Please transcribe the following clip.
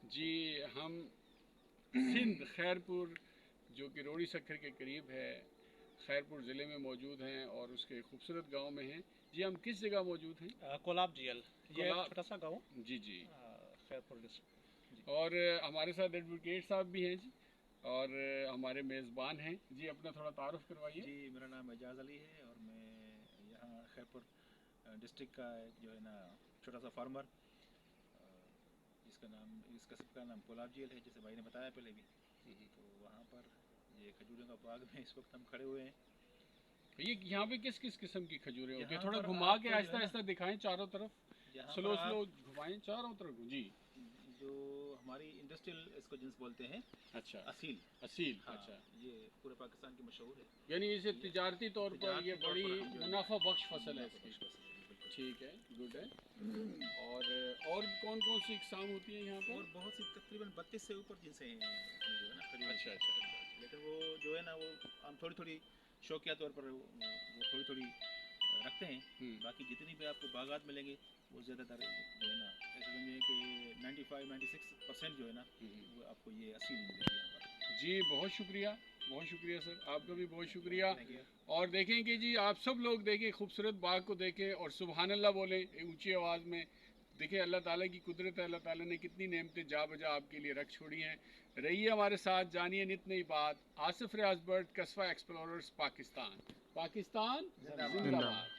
جی ہم سندھ خیرپور جو کہ روڑی سکھر کے قریب ہے، خیرپور ضلع میں موجود ہیں اور اس کے خوبصورت گاؤں میں ہیں. جی ہم کس جگہ موجود ہیں؟ کولاب جیل، یہ ایک چھوٹا سا گاؤں جی جی. خیرپور ڈسٹرکٹ. اور ہمارے ساتھ ایڈوکیٹ صاحب بھی ہیں جی، اور ہمارے میزبان ہیں. جی اپنا تھوڑا تعارف کروائیے. جی میرا نام اعجاز علی ہے اور میں یہاں خیرپور ڈسٹرکٹ کا جو ہے نا چھوٹا سا فارمر، اس قصب کا نام کولاب جیل ہے، جیسے بھائی نے بتایا پہلے بھی. تو وہاں پر یہ کھجوروں کا باغ میں اس وقت ہم کھڑے ہوئے ہیں. یہ یہاں پہ کس کس قسم کی کھجوریں ہوتی ہیں؟ یہاں تھوڑا پر گھما آپ کے کو آہستہ جو ہے نا آہستہ دکھائیں چاروں طرف، یہاں سلو پر سلو گھمائیں چاروں طرف. جی جو ہماری انڈسٹریل اس کو جنس بولتے ہیں، اچھا اصیل. اصیل. ہاں اچھا، یہ پورے پاکستان کی مشہور ہے. یعنی اسے تجارتی طور پر یہ تجارتی طور بڑی پر ہم جو ہے منافع بخش فصل ہے اس منافع کی. بخش فصل ہے، بالکل. ٹھیک ہے، گڈ ہے. اور کون کون سی اقسام ہوتی ہیں یہاں اور پر؟ بہت سی تقریباً 32 سے اوپر جنسیں ہیں جو ہے نا کھجور. اچھا اچھا. لیکن وہ جو ہے نا وہ ہم تھوڑی تھوڑی شوقیہ طور پر وہ تھوڑی تھوڑی رکھتے ہیں. باقی جتنی بھی آپ کو باغات ملیں گے وہ زیادہ تر جو ہے نا ایسے سمجھیں کہ 95-96% جو ہے نا وہ آپ کو یہ اصیل ملے گی یہاں پر. جی بہت شکریہ، بہت شکریہ سر، آپ کا بھی بہت شکریہ. Thank you. اور دیکھیں کہ جی آپ سب لوگ دیکھیں خوبصورت باغ کو دیکھیں اور سبحان اللہ بولیں اونچی آواز میں. دیکھیں اللہ تعالیٰ کی قدرت ہے، اللہ تعالیٰ نے کتنی نعمتیں جا بجا آپ کے لیے رکھ چھوڑی ہیں. رہیے ہمارے ساتھ، جانیے نت نئی بات. آصف ریاض برٹ، قصبہ ایکسپلوررز، پاکستان. پاکستان زندہ باد.